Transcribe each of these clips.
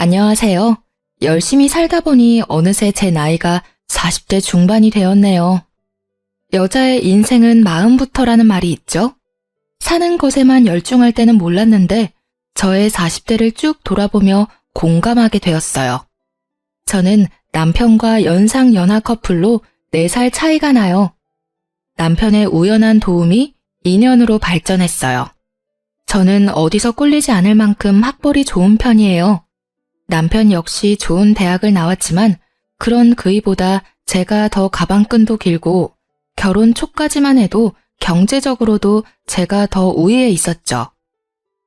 안녕하세요. 열심히 살다 보니 어느새 제 나이가 40대 중반이 되었네요. 여자의 인생은 마음부터라는 말이 있죠? 사는 것에만 열중할 때는 몰랐는데 저의 40대를 쭉 돌아보며 공감하게 되었어요. 저는 남편과 연상 연하 커플로 4살 차이가 나요. 남편의 우연한 도움이 인연으로 발전했어요. 저는 어디서 꿀리지 않을 만큼 학벌이 좋은 편이에요. 남편 역시 좋은 대학을 나왔지만 그런 그이보다 제가 더 가방끈도 길고 결혼 초까지만 해도 경제적으로도 제가 더 우위에 있었죠.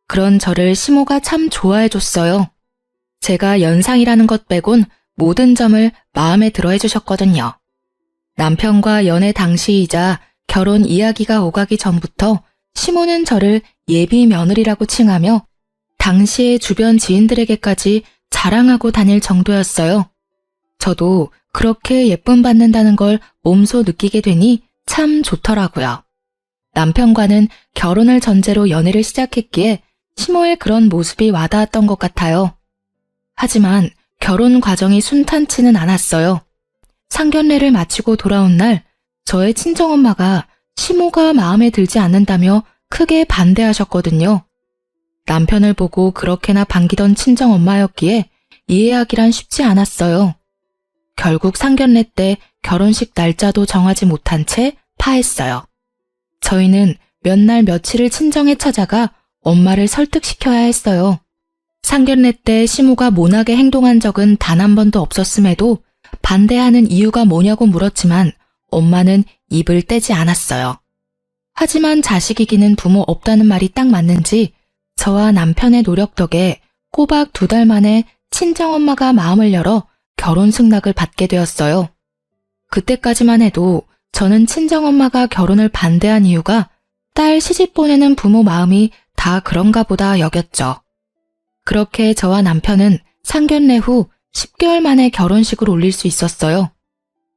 그런 저를 시모가 참 좋아해줬어요. 제가 연상이라는 것 빼곤 모든 점을 마음에 들어 해주셨거든요. 남편과 연애 당시이자 결혼 이야기가 오가기 전부터 시모는 저를 예비 며느리라고 칭하며 당시의 주변 지인들에게까지 자랑하고 다닐 정도였어요. 저도 그렇게 예쁨 받는다는 걸 몸소 느끼게 되니 참 좋더라고요. 남편과는 결혼을 전제로 연애를 시작했기에 시모의 그런 모습이 와닿았던 것 같아요. 하지만 결혼 과정이 순탄치는 않았어요. 상견례를 마치고 돌아온 날 저의 친정엄마가 시모가 마음에 들지 않는다며 크게 반대하셨거든요. 남편을 보고 그렇게나 반기던 친정엄마였기에 이해하기란 쉽지 않았어요. 결국 상견례 때 결혼식 날짜도 정하지 못한 채 파했어요. 저희는 몇 날 며칠을 친정에 찾아가 엄마를 설득시켜야 했어요. 상견례 때 시모가 모나게 행동한 적은 단 한 번도 없었음에도 반대하는 이유가 뭐냐고 물었지만 엄마는 입을 떼지 않았어요. 하지만 자식이기는 부모 없다는 말이 딱 맞는지 저와 남편의 노력 덕에 꼬박 2달 만에 친정엄마가 마음을 열어 결혼 승낙을 받게 되었어요. 그때까지만 해도 저는 친정엄마가 결혼을 반대한 이유가 딸 시집 보내는 부모 마음이 다 그런가 보다 여겼죠. 그렇게 저와 남편은 상견례 후 10개월 만에 결혼식을 올릴 수 있었어요.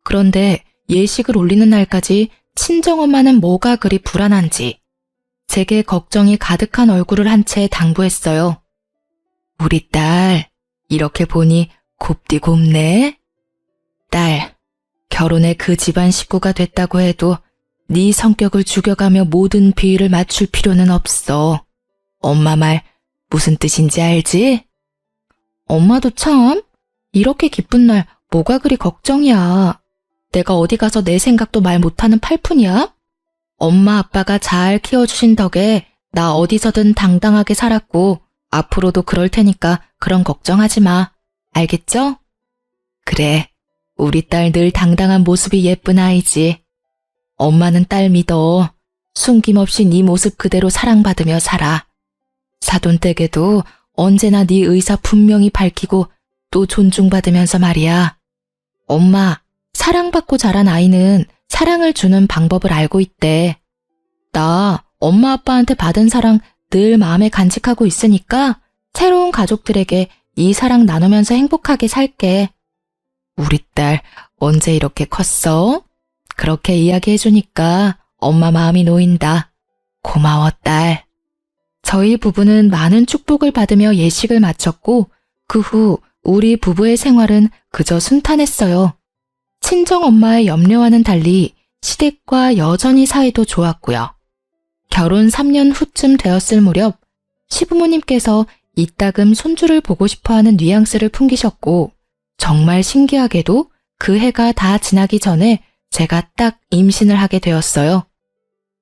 그런데 예식을 올리는 날까지 친정엄마는 뭐가 그리 불안한지 제게 걱정이 가득한 얼굴을 한 채 당부했어요. 우리 딸, 이렇게 보니 곱디 곱네? 딸, 결혼에 그 집안 식구가 됐다고 해도 네 성격을 죽여가며 모든 비위를 맞출 필요는 없어. 엄마 말 무슨 뜻인지 알지? 엄마도 참, 이렇게 기쁜 날 뭐가 그리 걱정이야. 내가 어디 가서 내 생각도 말 못하는 팔푼이야? 엄마 아빠가 잘 키워주신 덕에 나 어디서든 당당하게 살았고 앞으로도 그럴 테니까 그런 걱정하지 마. 알겠죠? 그래, 우리 딸 늘 당당한 모습이 예쁜 아이지. 엄마는 딸 믿어. 숨김없이 네 모습 그대로 사랑받으며 살아. 사돈댁에도 언제나 네 의사 분명히 밝히고 또 존중받으면서 말이야. 엄마, 사랑받고 자란 아이는 사랑을 주는 방법을 알고 있대. 나 엄마 아빠한테 받은 사랑 늘 마음에 간직하고 있으니까 새로운 가족들에게 이 사랑 나누면서 행복하게 살게. 우리 딸 언제 이렇게 컸어? 그렇게 이야기해주니까 엄마 마음이 놓인다. 고마워, 딸. 저희 부부는 많은 축복을 받으며 예식을 마쳤고 그 후 우리 부부의 생활은 그저 순탄했어요. 친정엄마의 염려와는 달리 시댁과 여전히 사이도 좋았고요. 결혼 3년 후쯤 되었을 무렵 시부모님께서 이따금 손주를 보고 싶어하는 뉘앙스를 풍기셨고 정말 신기하게도 그 해가 다 지나기 전에 제가 딱 임신을 하게 되었어요.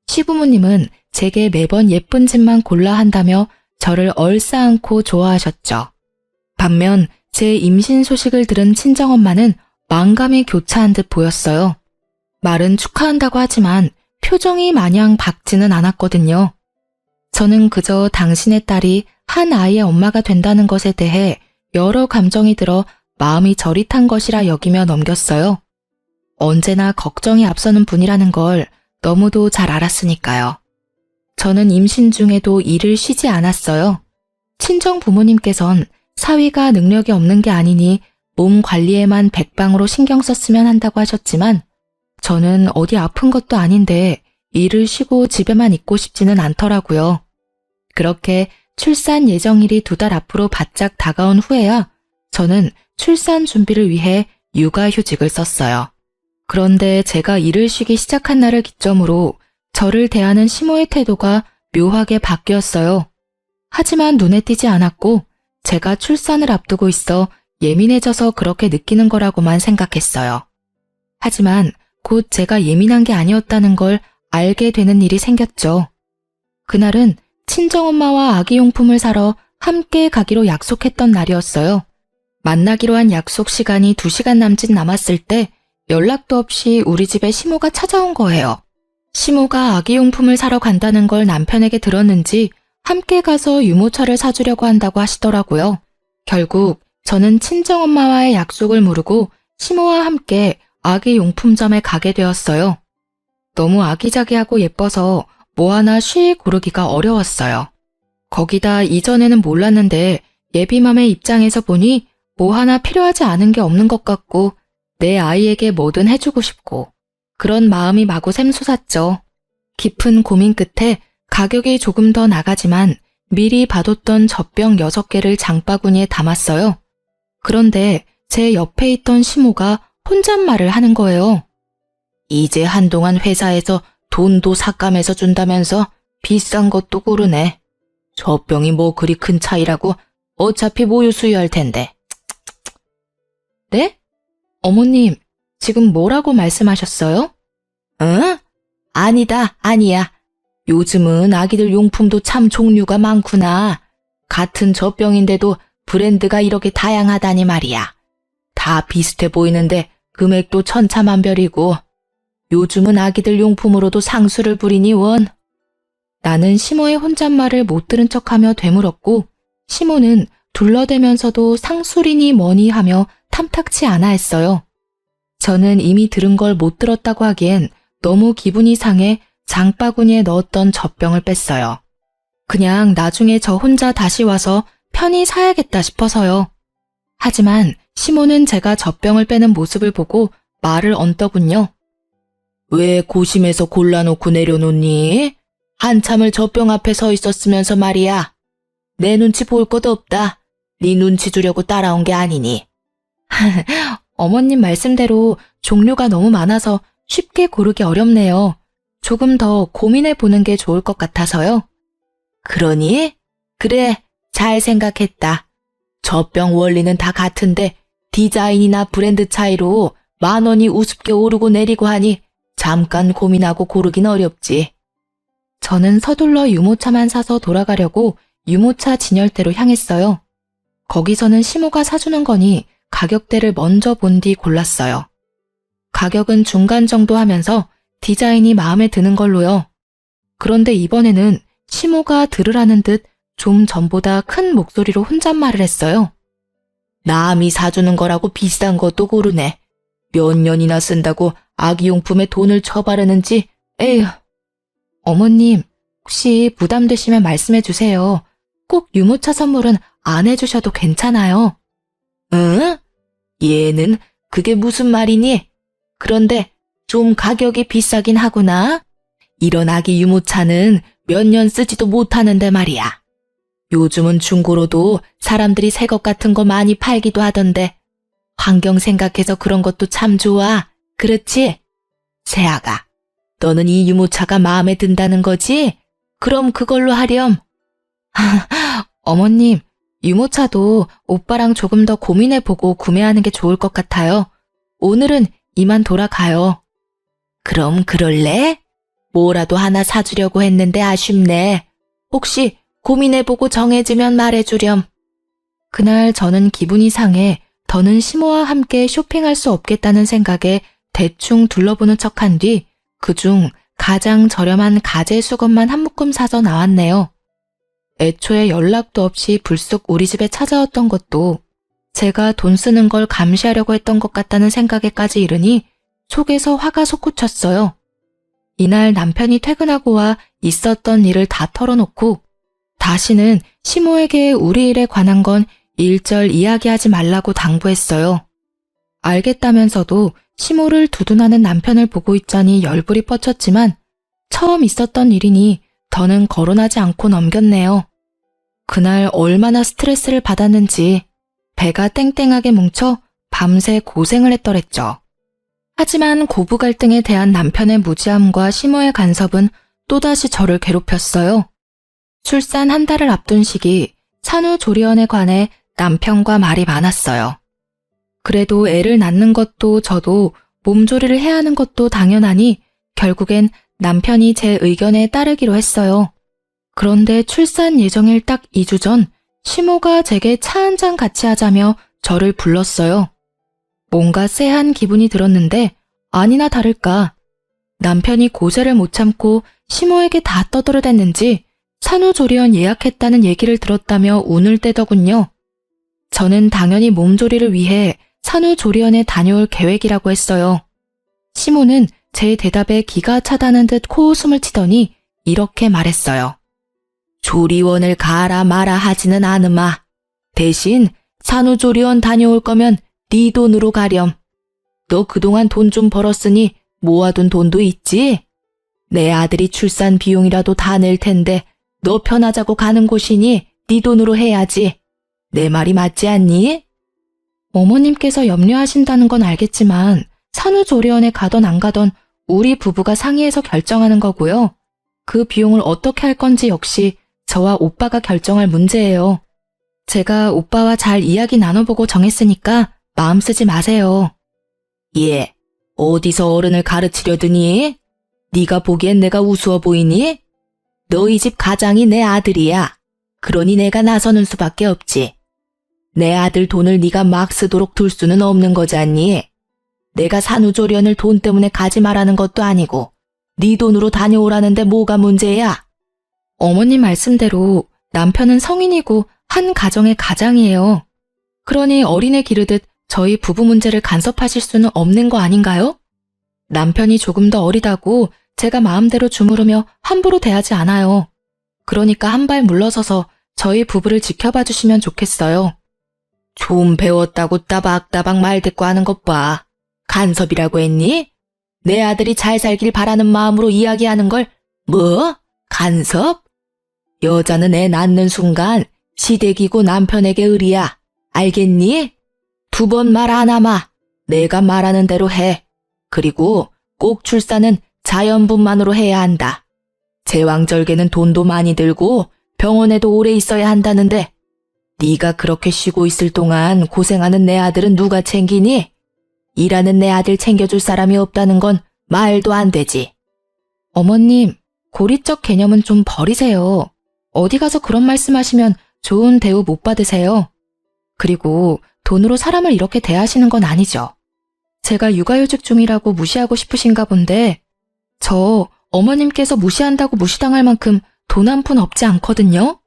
시부모님은 제게 매번 예쁜 집만 골라 한다며 저를 얼싸안고 좋아하셨죠. 반면 제 임신 소식을 들은 친정엄마는 만감이 교차한 듯 보였어요. 말은 축하한다고 하지만 표정이 마냥 밝지는 않았거든요. 저는 그저 당신의 딸이 한 아이의 엄마가 된다는 것에 대해 여러 감정이 들어 마음이 저릿한 것이라 여기며 넘겼어요. 언제나 걱정이 앞서는 분이라는 걸 너무도 잘 알았으니까요. 저는 임신 중에도 일을 쉬지 않았어요. 친정 부모님께선 사위가 능력이 없는 게 아니니 몸 관리에만 백방으로 신경 썼으면 한다고 하셨지만 저는 어디 아픈 것도 아닌데 일을 쉬고 집에만 있고 싶지는 않더라고요. 그렇게 출산 예정일이 2달 앞으로 바짝 다가온 후에야 저는 출산 준비를 위해 육아휴직을 썼어요. 그런데 제가 일을 쉬기 시작한 날을 기점으로 저를 대하는 시모의 태도가 묘하게 바뀌었어요. 하지만 눈에 띄지 않았고 제가 출산을 앞두고 있어 예민해져서 그렇게 느끼는 거라고만 생각했어요. 하지만 곧 제가 예민한 게 아니었다는 걸 알게 되는 일이 생겼죠. 그날은 친정엄마와 아기용품을 사러 함께 가기로 약속했던 날이었어요. 만나기로 한 약속 시간이 2시간 남짓 남았을 때 연락도 없이 우리 집에 시모가 찾아온 거예요. 시모가 아기용품을 사러 간다는 걸 남편에게 들었는지 함께 가서 유모차를 사주려고 한다고 하시더라고요. 결국 저는 친정엄마와의 약속을 무르고 시모와 함께 아기용품점에 가게 되었어요. 너무 아기자기하고 예뻐서 뭐 하나 쉬 고르기가 어려웠어요. 거기다 이전에는 몰랐는데 예비맘의 입장에서 보니 뭐 하나 필요하지 않은 게 없는 것 같고 내 아이에게 뭐든 해주고 싶고 그런 마음이 마구 샘솟았죠. 깊은 고민 끝에 가격이 조금 더 나가지만 미리 봐뒀던 젖병 6개를 장바구니에 담았어요. 그런데 제 옆에 있던 시모가 혼잣말을 하는 거예요. 이제 한동안 회사에서 돈도 삭감해서 준다면서 비싼 것도 고르네. 젖병이 뭐 그리 큰 차이라고 어차피 모유 수유할 텐데. 네? 어머님, 지금 뭐라고 말씀하셨어요? 응? 아니다, 아니야. 요즘은 아기들 용품도 참 종류가 많구나. 같은 젖병인데도 브랜드가 이렇게 다양하다니 말이야. 다 비슷해 보이는데 금액도 천차만별이고 요즘은 아기들 용품으로도 상수를 부리니 원. 나는 시모의 혼잣말을 못 들은 척하며 되물었고 시모는 둘러대면서도 상술이니 뭐니 하며 탐탁치 않아 했어요. 저는 이미 들은 걸 못 들었다고 하기엔 너무 기분이 상해 장바구니에 넣었던 젖병을 뺐어요. 그냥 나중에 저 혼자 다시 와서 편히 사야겠다 싶어서요. 하지만 시모는 제가 젖병을 빼는 모습을 보고 말을 얹더군요. 왜 고심해서 골라놓고 내려놓니? 한참을 젖병 앞에 서 있었으면서 말이야. 내 눈치 볼 것도 없다. 네 눈치 주려고 따라온 게 아니니. 어머님 말씀대로 종류가 너무 많아서 쉽게 고르기 어렵네요. 조금 더 고민해 보는 게 좋을 것 같아서요. 그러니? 그래, 잘 생각했다. 젖병 원리는 다 같은데 디자인이나 브랜드 차이로 10,000원이 우습게 오르고 내리고 하니 잠깐 고민하고 고르긴 어렵지. 저는 서둘러 유모차만 사서 돌아가려고 유모차 진열대로 향했어요. 거기서는 시모가 사주는 거니 가격대를 먼저 본 뒤 골랐어요. 가격은 중간 정도 하면서 디자인이 마음에 드는 걸로요. 그런데 이번에는 시모가 들으라는 듯 좀 전보다 큰 목소리로 혼잣말을 했어요. 남이 사주는 거라고 비싼 것도 고르네. 몇 년이나 쓴다고 아기용품에 돈을 쳐바르는지, 에휴. 어머님, 혹시 부담되시면 말씀해 주세요. 꼭 유모차 선물은 안 해주셔도 괜찮아요. 응? 얘는 그게 무슨 말이니? 그런데 좀 가격이 비싸긴 하구나. 이런 아기 유모차는 몇 년 쓰지도 못하는데 말이야. 요즘은 중고로도 사람들이 새 것 같은 거 많이 팔기도 하던데 환경 생각해서 그런 것도 참 좋아. 그렇지? 세아가, 너는 이 유모차가 마음에 든다는 거지? 그럼 그걸로 하렴. 어머님, 유모차도 오빠랑 조금 더 고민해보고 구매하는 게 좋을 것 같아요. 오늘은 이만 돌아가요. 그럼 그럴래? 뭐라도 하나 사주려고 했는데 아쉽네. 혹시 고민해보고 정해지면 말해주렴. 그날 저는 기분이 상해 더는 시모와 함께 쇼핑할 수 없겠다는 생각에 대충 둘러보는 척한 뒤 그중 가장 저렴한 가재 수건만 한 묶음 사서 나왔네요. 애초에 연락도 없이 불쑥 우리 집에 찾아왔던 것도 제가 돈 쓰는 걸 감시하려고 했던 것 같다는 생각에까지 이르니 속에서 화가 솟구쳤어요. 이날 남편이 퇴근하고 와 있었던 일을 다 털어놓고 다시는 시모에게 우리 일에 관한 건 일절 이야기하지 말라고 당부했어요. 알겠다면서도 시모를 두둔하는 남편을 보고 있자니 열불이 뻗쳤지만 처음 있었던 일이니 더는 거론하지 않고 넘겼네요. 그날 얼마나 스트레스를 받았는지 배가 땡땡하게 뭉쳐 밤새 고생을 했더랬죠. 하지만 고부 갈등에 대한 남편의 무지함과 시모의 간섭은 또다시 저를 괴롭혔어요. 출산 한 달을 앞둔 시기 산후조리원에 관해 남편과 말이 많았어요. 그래도 애를 낳는 것도 저도 몸조리를 해야 하는 것도 당연하니 결국엔 남편이 제 의견에 따르기로 했어요. 그런데 출산 예정일 딱 2주 전 시모가 제게 차 한 잔 같이 하자며 저를 불렀어요. 뭔가 쎄한 기분이 들었는데 아니나 다를까 남편이 고세를 못 참고 시모에게 다 떠들어댔는지 산후조리원 예약했다는 얘기를 들었다며 운을 떼더군요. 저는 당연히 몸조리를 위해 산후조리원에 다녀올 계획이라고 했어요. 시모는 제 대답에 기가 차다는 듯 코웃음을 치더니 이렇게 말했어요. 조리원을 가라 마라 하지는 않으마. 대신 산후조리원 다녀올 거면 네 돈으로 가렴. 너 그동안 돈 좀 벌었으니 모아둔 돈도 있지? 내 아들이 출산 비용이라도 다 낼 텐데 너 편하자고 가는 곳이니 네 돈으로 해야지. 내 말이 맞지 않니? 어머님께서 염려하신다는 건 알겠지만 산후조리원에 가던 안 가던 우리 부부가 상의해서 결정하는 거고요. 그 비용을 어떻게 할 건지 역시 저와 오빠가 결정할 문제예요. 제가 오빠와 잘 이야기 나눠보고 정했으니까 마음 쓰지 마세요. 예, 어디서 어른을 가르치려 드니? 네가 보기엔 내가 우스워 보이니? 너희 집 가장이 내 아들이야. 그러니 내가 나서는 수밖에 없지. 내 아들 돈을 네가 막 쓰도록 둘 수는 없는 거잖니. 내가 산후조리원을 돈 때문에 가지 말라는 것도 아니고 네 돈으로 다녀오라는데 뭐가 문제야? 어머님 말씀대로 남편은 성인이고 한 가정의 가장이에요. 그러니 어린애 기르듯 저희 부부 문제를 간섭하실 수는 없는 거 아닌가요? 남편이 조금 더 어리다고 제가 마음대로 주무르며 함부로 대하지 않아요. 그러니까 한 발 물러서서 저희 부부를 지켜봐 주시면 좋겠어요. 좀 배웠다고 따박따박 말 대꾸 하는 것 봐. 간섭이라고 했니? 내 아들이 잘 살길 바라는 마음으로 이야기하는 걸 뭐? 간섭? 여자는 애 낳는 순간 시댁이고 남편에게 의리야. 알겠니? 2번 말 안 하마. 내가 말하는 대로 해. 그리고 꼭 출산은 자연분만으로 해야 한다. 제왕절개는 돈도 많이 들고 병원에도 오래 있어야 한다는데 네가 그렇게 쉬고 있을 동안 고생하는 내 아들은 누가 챙기니? 일하는 내 아들 챙겨줄 사람이 없다는 건 말도 안 되지. 어머님, 고리적 개념은 좀 버리세요. 어디 가서 그런 말씀하시면 좋은 대우 못 받으세요. 그리고 돈으로 사람을 이렇게 대하시는 건 아니죠. 제가 육아휴직 중이라고 무시하고 싶으신가 본데 저 어머님께서 무시한다고 무시당할 만큼 돈 한 푼 없지 않거든요.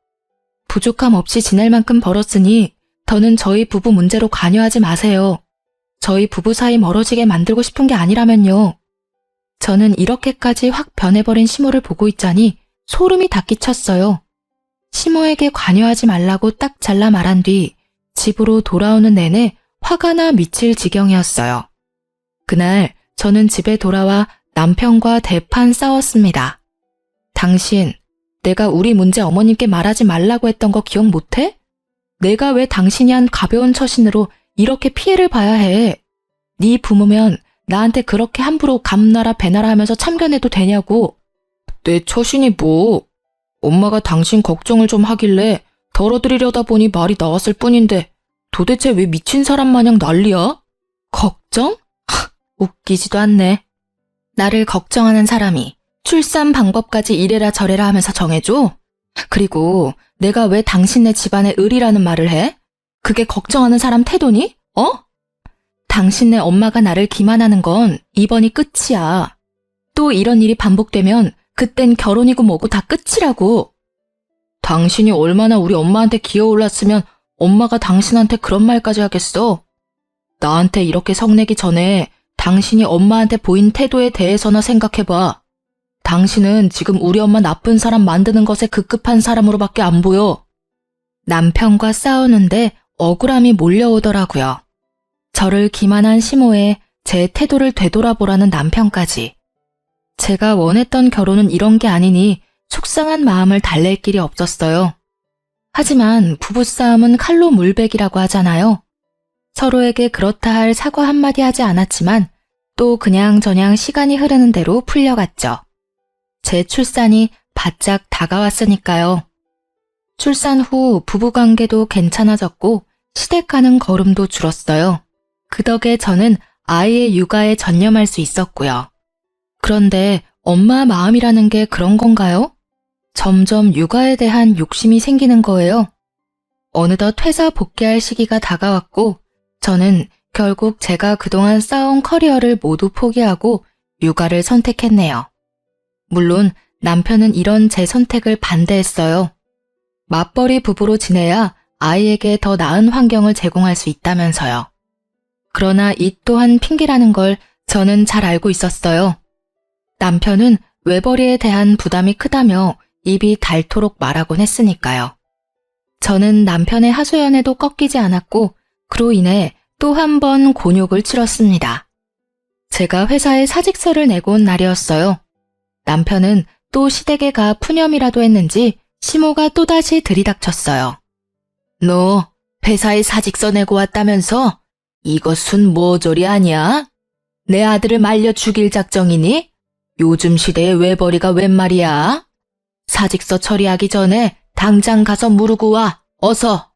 부족함 없이 지낼 만큼 벌었으니 더는 저희 부부 문제로 관여하지 마세요. 저희 부부 사이 멀어지게 만들고 싶은 게 아니라면요. 저는 이렇게까지 확 변해버린 시모를 보고 있자니 소름이 다 끼쳤어요. 시모에게 관여하지 말라고 딱 잘라 말한 뒤 집으로 돌아오는 내내 화가 나 미칠 지경이었어요. 그날 저는 집에 돌아와 남편과 대판 싸웠습니다. 당신, 내가 우리 문제 어머님께 말하지 말라고 했던 거 기억 못해? 내가 왜 당신이 한 가벼운 처신으로 이렇게 피해를 봐야 해? 네 부모면 나한테 그렇게 함부로 감나라 배나라 하면서 참견해도 되냐고. 내 처신이 뭐? 엄마가 당신 걱정을 좀 하길래 덜어드리려다 보니 말이 나왔을 뿐인데 도대체 왜 미친 사람 마냥 난리야? 걱정? 웃기지도 않네. 나를 걱정하는 사람이 출산 방법까지 이래라 저래라 하면서 정해줘? 그리고 내가 왜 당신네 집안의 을이라는 말을 해? 그게 걱정하는 사람 태도니? 어? 당신네 엄마가 나를 기만하는 건 이번이 끝이야. 또 이런 일이 반복되면 그땐 결혼이고 뭐고 다 끝이라고. 당신이 얼마나 우리 엄마한테 기어올랐으면 엄마가 당신한테 그런 말까지 하겠어? 나한테 이렇게 성내기 전에 당신이 엄마한테 보인 태도에 대해서나 생각해봐. 당신은 지금 우리 엄마 나쁜 사람 만드는 것에 급급한 사람으로밖에 안 보여. 남편과 싸우는데 억울함이 몰려오더라고요. 저를 기만한 시모에 제 태도를 되돌아보라는 남편까지. 제가 원했던 결혼은 이런 게 아니니 속상한 마음을 달랠 길이 없었어요. 하지만 부부싸움은 칼로 물베기라고 하잖아요. 서로에게 그렇다 할 사과 한마디 하지 않았지만 또 그냥저냥 시간이 흐르는 대로 풀려갔죠. 제 출산이 바짝 다가왔으니까요. 출산 후 부부관계도 괜찮아졌고 시댁 가는 걸음도 줄었어요. 그 덕에 저는 아이의 육아에 전념할 수 있었고요. 그런데 엄마 마음이라는 게 그런 건가요? 점점 육아에 대한 욕심이 생기는 거예요. 어느덧 회사 복귀할 시기가 다가왔고 저는 결국 제가 그동안 쌓아온 커리어를 모두 포기하고 육아를 선택했네요. 물론 남편은 이런 제 선택을 반대했어요. 맞벌이 부부로 지내야 아이에게 더 나은 환경을 제공할 수 있다면서요. 그러나 이 또한 핑계라는 걸 저는 잘 알고 있었어요. 남편은 외벌이에 대한 부담이 크다며 입이 닳도록 말하곤 했으니까요. 저는 남편의 하소연에도 꺾이지 않았고 그로 인해 또 한 번 곤욕을 치렀습니다. 제가 회사에 사직서를 내고 온 날이었어요. 남편은 또 시댁에 가 푸념이라도 했는지 시모가 또다시 들이닥쳤어요. 너 회사에 사직서 내고 왔다면서? 이것은 모조리 아니야? 내 아들을 말려 죽일 작정이니? 요즘 시대에 외벌이가 웬 말이야? 사직서 처리하기 전에 당장 가서 무르고 와, 어서.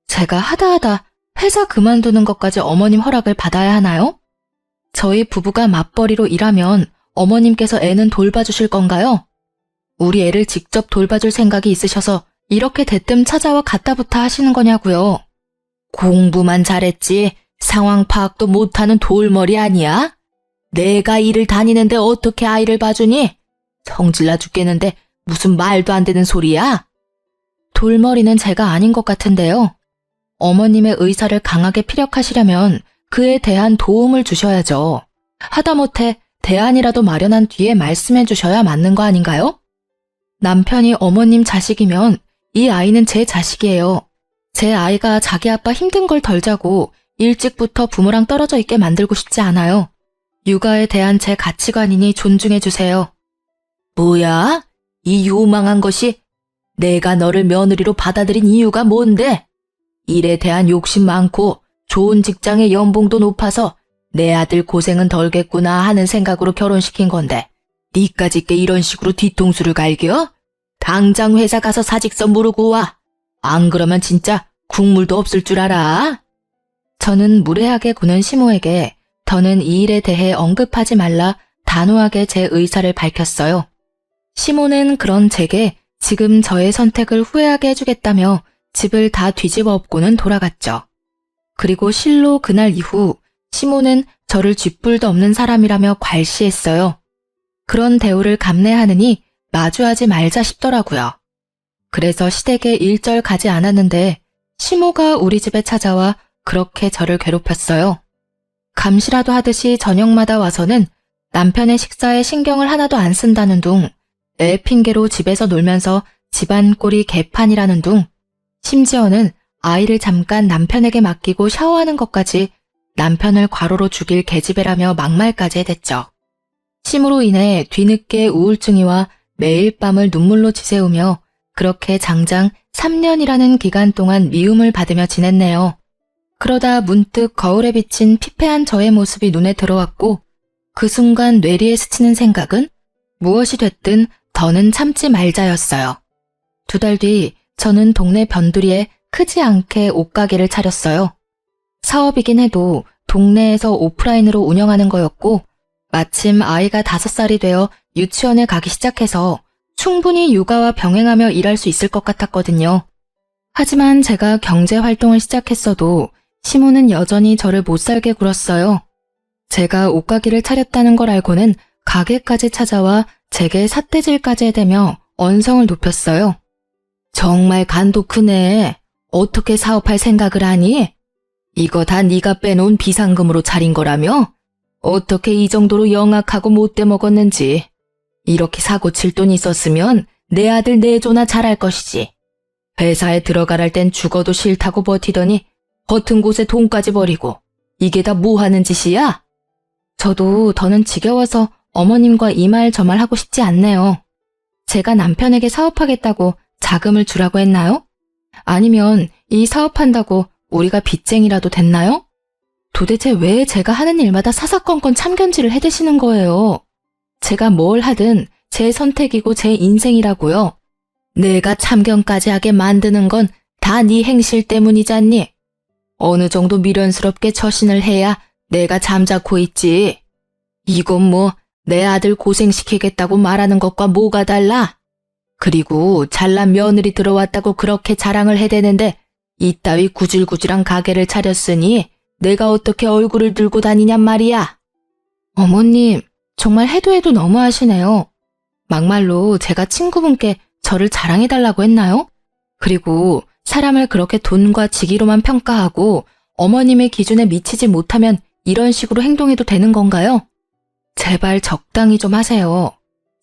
제가 하다하다 회사 그만두는 것까지 어머님 허락을 받아야 하나요? 저희 부부가 맞벌이로 일하면 어머님께서 애는 돌봐주실 건가요? 우리 애를 직접 돌봐줄 생각이 있으셔서 이렇게 대뜸 찾아와 갖다부터 하시는 거냐고요. 공부만 잘했지 상황 파악도 못하는 돌머리 아니야? 내가 일을 다니는데 어떻게 아이를 봐주니? 성질나 죽겠는데 무슨 말도 안 되는 소리야? 돌머리는 제가 아닌 것 같은데요. 어머님의 의사를 강하게 피력하시려면 그에 대한 도움을 주셔야죠. 하다못해 대안이라도 마련한 뒤에 말씀해 주셔야 맞는 거 아닌가요? 남편이 어머님 자식이면 이 아이는 제 자식이에요. 제 아이가 자기 아빠 힘든 걸 덜 자고 일찍부터 부모랑 떨어져 있게 만들고 싶지 않아요. 육아에 대한 제 가치관이니 존중해 주세요. 뭐야? 이 요망한 것이 내가 너를 며느리로 받아들인 이유가 뭔데? 일에 대한 욕심 많고 좋은 직장의 연봉도 높아서 내 아들 고생은 덜겠구나 하는 생각으로 결혼시킨 건데 니까짓게 이런 식으로 뒤통수를 갈겨? 당장 회사 가서 사직서 무르고 와. 안 그러면 진짜 국물도 없을 줄 알아. 저는 무례하게 구는 시모에게 더는 이 일에 대해 언급하지 말라 단호하게 제 의사를 밝혔어요. 시모는 그런 제게 지금 저의 선택을 후회하게 해주겠다며 집을 다 뒤집어 엎고는 돌아갔죠. 그리고 실로 그날 이후 시모는 저를 쥐뿔도 없는 사람이라며 괄시했어요. 그런 대우를 감내하느니 마주하지 말자 싶더라고요. 그래서 시댁에 일절 가지 않았는데 시모가 우리 집에 찾아와 그렇게 저를 괴롭혔어요. 감시라도 하듯이 저녁마다 와서는 남편의 식사에 신경을 하나도 안 쓴다는 둥, 애 핑계로 집에서 놀면서 집안 꼴이 개판이라는 둥, 심지어는 아이를 잠깐 남편에게 맡기고 샤워하는 것까지 남편을 과로로 죽일 계집애라며 막말까지 해댔죠. 심으로 인해 뒤늦게 우울증이 와 매일 밤을 눈물로 지새우며 그렇게 장장 3년이라는 기간 동안 미움을 받으며 지냈네요. 그러다 문득 거울에 비친 피폐한 저의 모습이 눈에 들어왔고 그 순간 뇌리에 스치는 생각은 무엇이 됐든 더는 참지 말자였어요. 2달 뒤 저는 동네 변두리에 크지 않게 옷가게를 차렸어요. 사업이긴 해도 동네에서 오프라인으로 운영하는 거였고 마침 아이가 5살이 되어 유치원에 가기 시작해서 충분히 육아와 병행하며 일할 수 있을 것 같았거든요. 하지만 제가 경제활동을 시작했어도 시모는 여전히 저를 못살게 굴었어요. 제가 옷가게를 차렸다는 걸 알고는 가게까지 찾아와 제게 삿대질까지 해대며 언성을 높였어요. 정말 간도 크네. 어떻게 사업할 생각을 하니? 이거 다 네가 빼놓은 비상금으로 차린 거라며? 어떻게 이 정도로 영악하고 못돼 먹었는지. 이렇게 사고 칠 돈 있었으면 내 아들 내조나 잘할 것이지. 회사에 들어가랄 땐 죽어도 싫다고 버티더니 허튼 곳에 돈까지 버리고 이게 다 뭐 하는 짓이야? 저도 더는 지겨워서 어머님과 이 말 저 말 하고 싶지 않네요. 제가 남편에게 사업하겠다고 자금을 주라고 했나요? 아니면 이 사업한다고 우리가 빚쟁이라도 됐나요? 도대체 왜 제가 하는 일마다 사사건건 참견질을 해대시는 거예요? 제가 뭘 하든 제 선택이고 제 인생이라고요. 내가 참견까지 하게 만드는 건 다 네 행실 때문이잖니. 어느 정도 미련스럽게 처신을 해야 내가 잠자코 있지. 이건 뭐 내 아들 고생시키겠다고 말하는 것과 뭐가 달라? 그리고 잘난 며느리 들어왔다고 그렇게 자랑을 해대는데 이따위 구질구질한 가게를 차렸으니 내가 어떻게 얼굴을 들고 다니냔 말이야. 어머님, 정말 해도 너무하시네요. 막말로 제가 친구분께 저를 자랑해달라고 했나요? 그리고 사람을 그렇게 돈과 직위로만 평가하고 어머님의 기준에 미치지 못하면 이런 식으로 행동해도 되는 건가요? 제발 적당히 좀 하세요.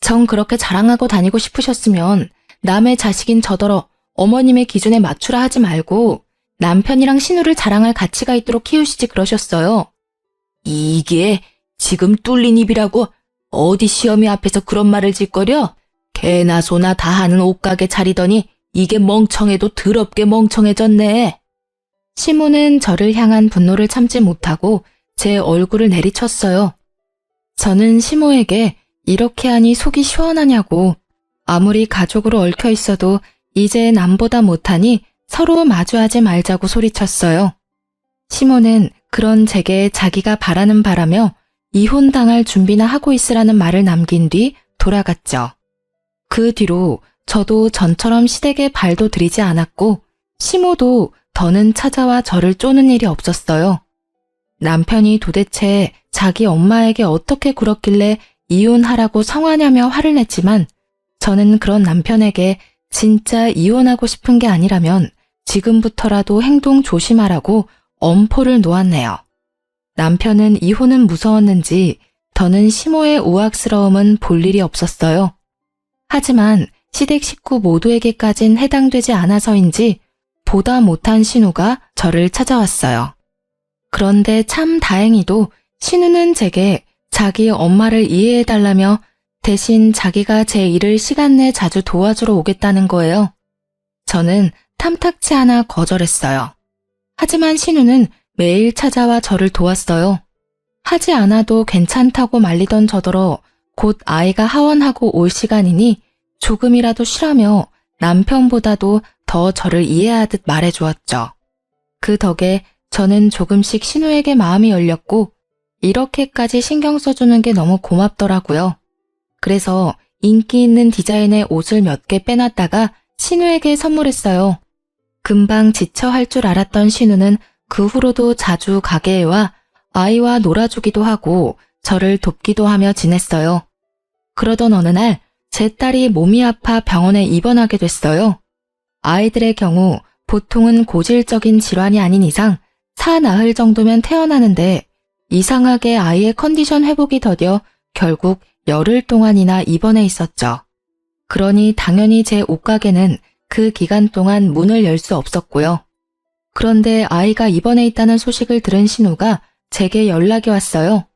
전 그렇게 자랑하고 다니고 싶으셨으면 남의 자식인 저더러 어머님의 기준에 맞추라 하지 말고 남편이랑 신우를 자랑할 가치가 있도록 키우시지 그러셨어요. 이게 지금 뚫린 입이라고 어디 시어미 앞에서 그런 말을 짓거려? 개나 소나 다 하는 옷가게 차리더니 이게 멍청해도 더럽게 멍청해졌네. 시모는 저를 향한 분노를 참지 못하고 제 얼굴을 내리쳤어요. 저는 시모에게 이렇게 하니 속이 시원하냐고, 아무리 가족으로 얽혀 있어도 이제 남보다 못하니 서로 마주하지 말자고 소리쳤어요. 시모는 그런 제게 자기가 바라는 바라며 이혼당할 준비나 하고 있으라는 말을 남긴 뒤 돌아갔죠. 그 뒤로 저도 전처럼 시댁에 발도 들이지 않았고 시모도 더는 찾아와 저를 쪼는 일이 없었어요. 남편이 도대체 자기 엄마에게 어떻게 굴었길래 이혼하라고 성하냐며 화를 냈지만 저는 그런 남편에게 진짜 이혼하고 싶은 게 아니라면 지금부터라도 행동 조심하라고 엄포를 놓았네요. 남편은 이혼은 무서웠는지 더는 시모의 우악스러움은 볼 일이 없었어요. 하지만 시댁 식구 모두에게까진 해당되지 않아서인지 보다 못한 신우가 저를 찾아왔어요. 그런데 참 다행히도 신우는 제게 자기 엄마를 이해해달라며 대신 자기가 제 일을 시간 내 자주 도와주러 오겠다는 거예요. 저는 탐탁치 않아 거절했어요. 하지만 신우는 매일 찾아와 저를 도왔어요. 하지 않아도 괜찮다고 말리던 저더러 곧 아이가 하원하고 올 시간이니 조금이라도 쉬라며 남편보다도 더 저를 이해하듯 말해주었죠. 그 덕에 저는 조금씩 신우에게 마음이 열렸고 이렇게까지 신경 써주는 게 너무 고맙더라고요. 그래서 인기 있는 디자인의 옷을 몇 개 빼놨다가 신우에게 선물했어요. 금방 지쳐 할 줄 알았던 신우는 그 후로도 자주 가게에 와 아이와 놀아주기도 하고 저를 돕기도 하며 지냈어요. 그러던 어느 날 제 딸이 몸이 아파 병원에 입원하게 됐어요. 아이들의 경우 보통은 고질적인 질환이 아닌 이상 사나흘 정도면 태어나는데 이상하게 아이의 컨디션 회복이 더뎌 결국 열흘 동안이나 입원해 있었죠. 그러니 당연히 제 옷가게는 그 기간 동안 문을 열 수 없었고요. 그런데 아이가 입원해 있다는 소식을 들은 신우가 제게 연락이 왔어요.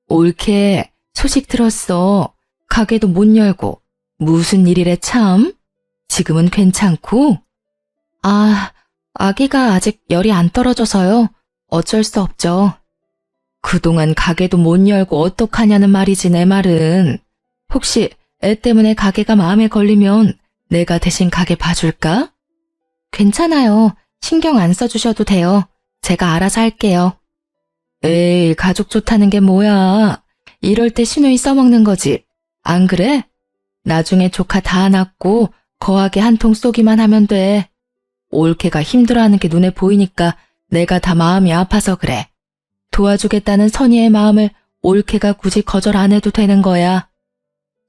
옳게 소식 들었어. 가게도 못 열고 무슨 일이래 참? 지금은 괜찮고? 아기가 아직 열이 안 떨어져서요. 어쩔 수 없죠. 그동안 가게도 못 열고 어떡하냐는 말이지 내 말은. 혹시 애 때문에 가게가 마음에 걸리면 내가 대신 가게 봐줄까? 괜찮아요. 신경 안 써주셔도 돼요. 제가 알아서 할게요. 에이, 가족 좋다는 게 뭐야. 이럴 때 시누이 써먹는 거지. 안 그래? 나중에 조카 다 낳고 거하게 한 통 쏘기만 하면 돼. 올케가 힘들어하는 게 눈에 보이니까 내가 다 마음이 아파서 그래. 도와주겠다는 선의의 마음을 올케가 굳이 거절 안 해도 되는 거야.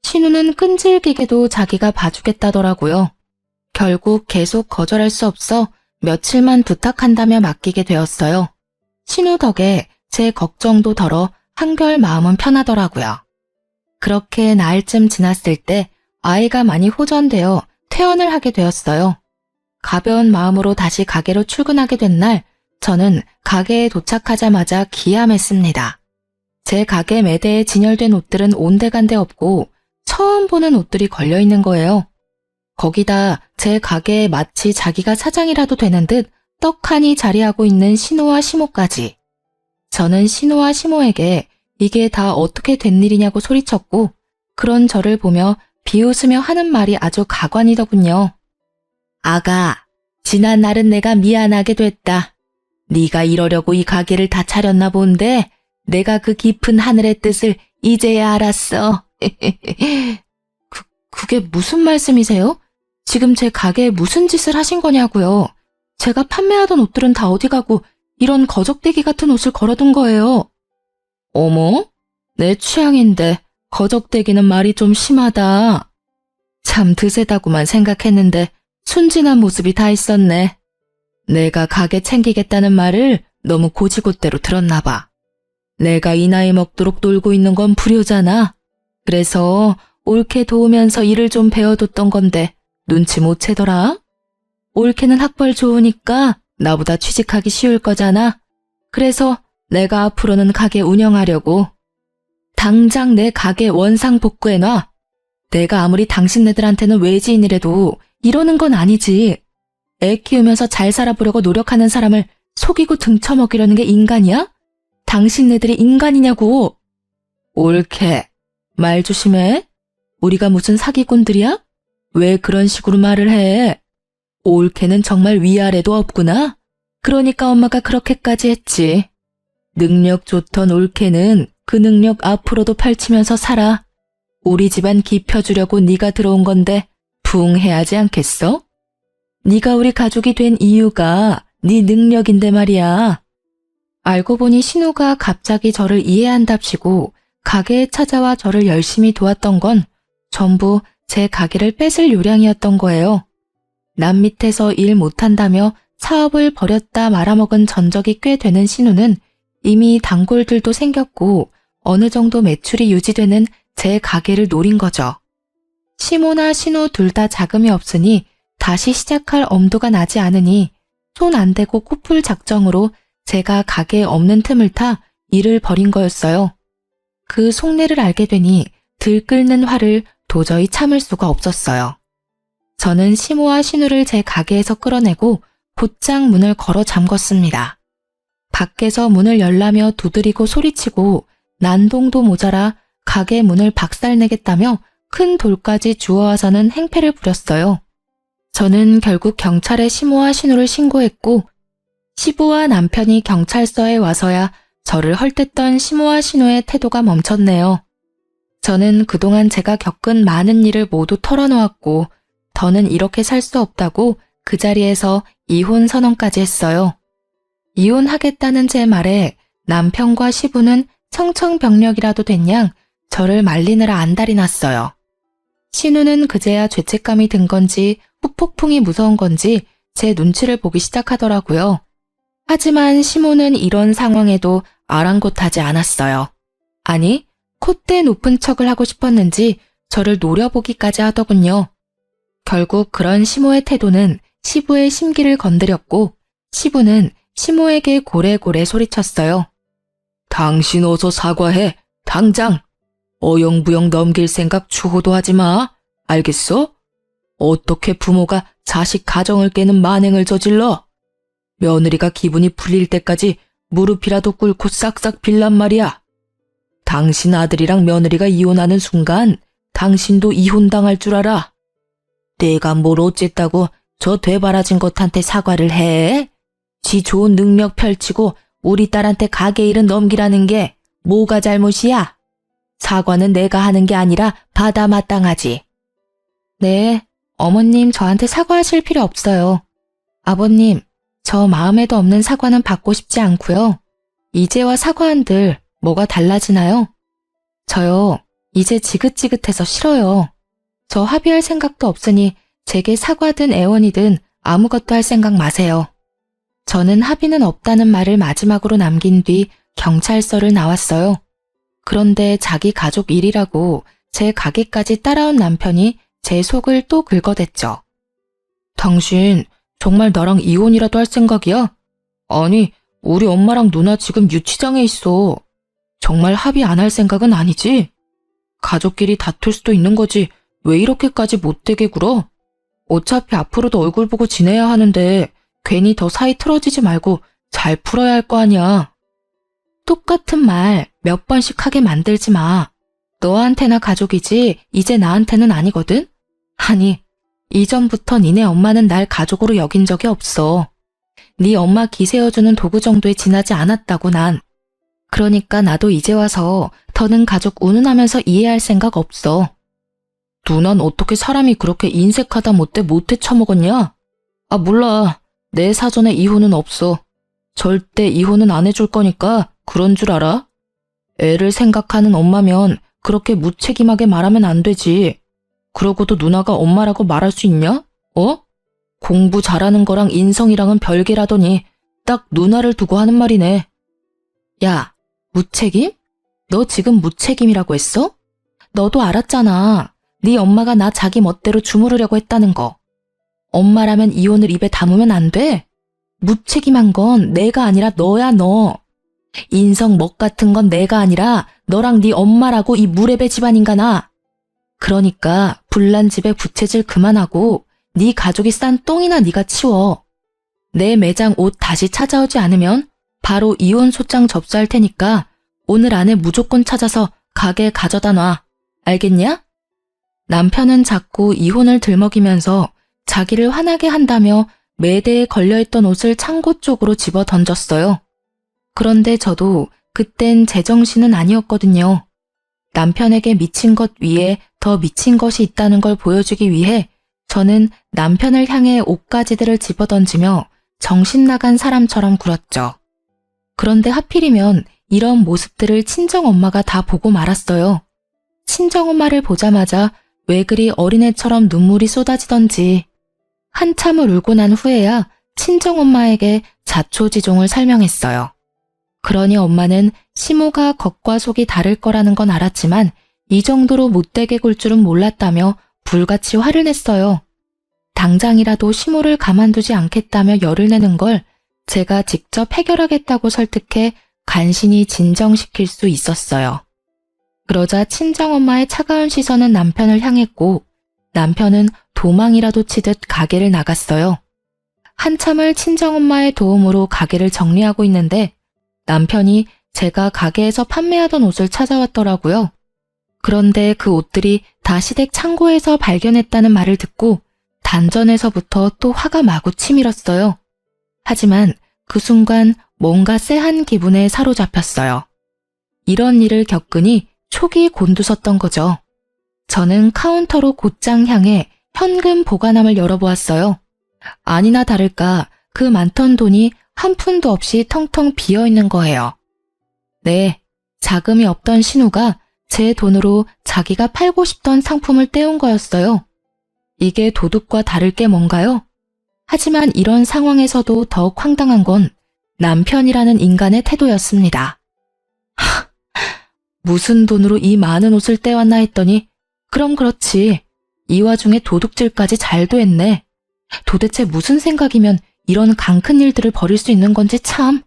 신우는 끈질기게도 자기가 봐주겠다더라고요. 결국 계속 거절할 수 없어 며칠만 부탁한다며 맡기게 되었어요. 신우 덕에 제 걱정도 덜어 한결 마음은 편하더라고요. 그렇게 나흘쯤 지났을 때 아이가 많이 호전되어 퇴원을 하게 되었어요. 가벼운 마음으로 다시 가게로 출근하게 된 날, 저는 가게에 도착하자마자 기함했습니다. 제 가게 매대에 진열된 옷들은 온데간데 없고 처음 보는 옷들이 걸려있는 거예요. 거기다 제 가게에 마치 자기가 사장이라도 되는 듯 떡하니 자리하고 있는 신우와 시모까지. 저는 신우와 시모에게 이게 다 어떻게 된 일이냐고 소리쳤고 그런 저를 보며 비웃으며 하는 말이 아주 가관이더군요. 아가, 지난 날은 내가 미안하게 됐다. 네가 이러려고 이 가게를 다 차렸나 본데 내가 그 깊은 하늘의 뜻을 이제야 알았어. 그게 무슨 말씀이세요? 지금 제 가게에 무슨 짓을 하신 거냐고요. 제가 판매하던 옷들은 다 어디 가고 이런 거적대기 같은 옷을 걸어둔 거예요. 어머? 내 취향인데 거적대기는 말이 좀 심하다. 참 드세다고만 생각했는데 순진한 모습이 다 있었네. 내가 가게 챙기겠다는 말을 너무 고지곳대로 들었나 봐. 내가 이 나이 먹도록 놀고 있는 건 불효잖아. 그래서 옳게 도우면서 일을 좀 배워뒀던 건데 눈치 못 채더라. 옳게는 학벌 좋으니까 나보다 취직하기 쉬울 거잖아. 그래서 내가 앞으로는 가게 운영하려고. 당장 내 가게 원상 복구해놔. 내가 아무리 당신네들한테는 외지인이라도 이러는 건 아니지. 애 키우면서 잘 살아보려고 노력하는 사람을 속이고 등쳐먹이려는 게 인간이야? 당신네들이 인간이냐고. 옳게. 말 조심해. 우리가 무슨 사기꾼들이야? 왜 그런 식으로 말을 해? 옳게는 정말 위아래도 없구나. 그러니까 엄마가 그렇게까지 했지. 능력 좋던 옳게는 그 능력 앞으로도 펼치면서 살아. 우리 집안 깊혀주려고 네가 들어온 건데 붕 해야지 않겠어? 네가 우리 가족이 된 이유가 네 능력인데 말이야. 알고 보니 신우가 갑자기 저를 이해한답시고 가게에 찾아와 저를 열심히 도왔던 건 전부 제 가게를 뺏을 요량이었던 거예요. 남 밑에서 일 못한다며 사업을 버렸다 말아먹은 전적이 꽤 되는 신우는 이미 단골들도 생겼고 어느 정도 매출이 유지되는 제 가게를 노린 거죠. 시모나 신우 둘 다 자금이 없으니 다시 시작할 엄두가 나지 않으니 손 안 대고 코풀 작정으로 제가 가게에 없는 틈을 타 일을 벌인 거였어요. 그 속내를 알게 되니 들끓는 화를 도저히 참을 수가 없었어요. 저는 시모와 신우를 제 가게에서 끌어내고 곧장 문을 걸어 잠궜습니다. 밖에서 문을 열라며 두드리고 소리치고 난동도 모자라 가게 문을 박살내겠다며 큰 돌까지 주워와서는 행패를 부렸어요. 저는 결국 경찰에 시모와 신우를 신고했고 시부와 남편이 경찰서에 와서야 저를 헐뜯던 시모와 신우의 태도가 멈췄네요. 저는 그동안 제가 겪은 많은 일을 모두 털어놓았고 더는 이렇게 살 수 없다고 그 자리에서 이혼 선언까지 했어요. 이혼하겠다는 제 말에 남편과 시부는 청천벽력이라도 된 양 저를 말리느라 안달이 났어요. 신우는 그제야 죄책감이 든 건지 후폭풍이 무서운 건지 제 눈치를 보기 시작하더라고요. 하지만 시모는 이런 상황에도 아랑곳하지 않았어요. 아니, 콧대 높은 척을 하고 싶었는지 저를 노려보기까지 하더군요. 결국 그런 시모의 태도는 시부의 심기를 건드렸고 시부는 시모에게 고래고래 소리쳤어요. 당신 어서 사과해, 당장. 어영부영 넘길 생각 추호도 하지 마. 알겠어? 어떻게 부모가 자식 가정을 깨는 만행을 저질러? 며느리가 기분이 풀릴 때까지 무릎이라도 꿇고 싹싹 빌란 말이야. 당신 아들이랑 며느리가 이혼하는 순간 당신도 이혼당할 줄 알아. 내가 뭘 어쨌다고 저 되바라진 것한테 사과를 해? 지 좋은 능력 펼치고 우리 딸한테 가게 일은 넘기라는 게 뭐가 잘못이야? 사과는 내가 하는 게 아니라 받아 마땅하지. 네, 어머님 저한테 사과하실 필요 없어요. 아버님, 저 마음에도 없는 사과는 받고 싶지 않고요. 이제와 사과한들 뭐가 달라지나요? 저요, 이제 지긋지긋해서 싫어요. 저 합의할 생각도 없으니 제게 사과든 애원이든 아무것도 할 생각 마세요. 저는 합의는 없다는 말을 마지막으로 남긴 뒤 경찰서를 나왔어요. 그런데 자기 가족 일이라고 제 가게까지 따라온 남편이 제 속을 또 긁어댔죠. 당신 정말 나랑 이혼이라도 할 생각이야? 아니, 우리 엄마랑 누나 지금 유치장에 있어. 정말 합의 안 할 생각은 아니지? 가족끼리 다툴 수도 있는 거지 왜 이렇게까지 못되게 굴어? 어차피 앞으로도 얼굴 보고 지내야 하는데 괜히 더 사이 틀어지지 말고 잘 풀어야 할 거 아니야. 똑같은 말 몇 번씩 하게 만들지 마. 너한테나 가족이지 이제 나한테는 아니거든? 아니, 이전부터 니네 엄마는 날 가족으로 여긴 적이 없어. 네 엄마 기세어주는 도구 정도에 지나지 않았다고 난. 그러니까 나도 이제 와서 더는 가족 운운하면서 이해할 생각 없어. 누난 어떻게 사람이 그렇게 인색하다 못돼 못해 처먹었냐? 아, 몰라. 내 사전에 이혼은 없어. 절대 이혼은 안 해줄 거니까 그런 줄 알아? 애를 생각하는 엄마면 그렇게 무책임하게 말하면 안 되지. 그러고도 누나가 엄마라고 말할 수 있냐? 어? 공부 잘하는 거랑 인성이랑은 별개라더니 딱 누나를 두고 하는 말이네. 야, 무책임? 너 지금 무책임이라고 했어? 너도 알았잖아. 네 엄마가 나 자기 멋대로 주무르려고 했다는 거. 엄마라면 이혼을 입에 담으면 안 돼? 무책임한 건 내가 아니라 너야, 너. 인성 먹 같은 건 내가 아니라 너랑 네 엄마라고 이 무례배 집안인가나. 그러니까 불난 집에 부채질 그만하고 네 가족이 싼 똥이나 네가 치워. 내 매장 옷 다시 찾아오지 않으면 바로 이혼 소장 접수할 테니까 오늘 안에 무조건 찾아서 가게에 가져다 놔. 알겠냐? 남편은 자꾸 이혼을 들먹이면서 자기를 화나게 한다며 매대에 걸려있던 옷을 창고 쪽으로 집어 던졌어요. 그런데 저도 그땐 제정신은 아니었거든요. 남편에게 미친 것 위에 더 미친 것이 있다는 걸 보여주기 위해 저는 남편을 향해 옷가지들을 집어던지며 정신 나간 사람처럼 굴었죠. 그런데 하필이면 이런 모습들을 친정엄마가 다 보고 말았어요. 친정엄마를 보자마자 왜 그리 어린애처럼 눈물이 쏟아지던지. 한참을 울고 난 후에야 친정엄마에게 자초지종을 설명했어요. 그러니 엄마는 시모가 겉과 속이 다를 거라는 건 알았지만 이 정도로 못되게 굴 줄은 몰랐다며 불같이 화를 냈어요. 당장이라도 시모를 가만두지 않겠다며 열을 내는 걸 제가 직접 해결하겠다고 설득해 간신히 진정시킬 수 있었어요. 그러자 친정엄마의 차가운 시선은 남편을 향했고 남편은 도망이라도 치듯 가게를 나갔어요. 한참을 친정엄마의 도움으로 가게를 정리하고 있는데 남편이 제가 가게에서 판매하던 옷을 찾아왔더라고요. 그런데 그 옷들이 다 시댁 창고에서 발견했다는 말을 듣고 단전에서부터 또 화가 마구 치밀었어요. 하지만 그 순간 뭔가 쎄한 기분에 사로잡혔어요. 이런 일을 겪으니 촉이 곤두섰던 거죠. 저는 카운터로 곧장 향해 현금 보관함을 열어보았어요. 아니나 다를까 그 많던 돈이 한 푼도 없이 텅텅 비어있는 거예요. 네, 자금이 없던 신우가 제 돈으로 자기가 팔고 싶던 상품을 떼온 거였어요. 이게 도둑과 다를 게 뭔가요? 하지만 이런 상황에서도 더욱 황당한 건 남편이라는 인간의 태도였습니다. 무슨 돈으로 이 많은 옷을 떼왔나 했더니 그럼 그렇지. 이 와중에 도둑질까지 잘도 했네. 도대체 무슨 생각이면 이런 강큰 일들을 벌일 수 있는 건지 참.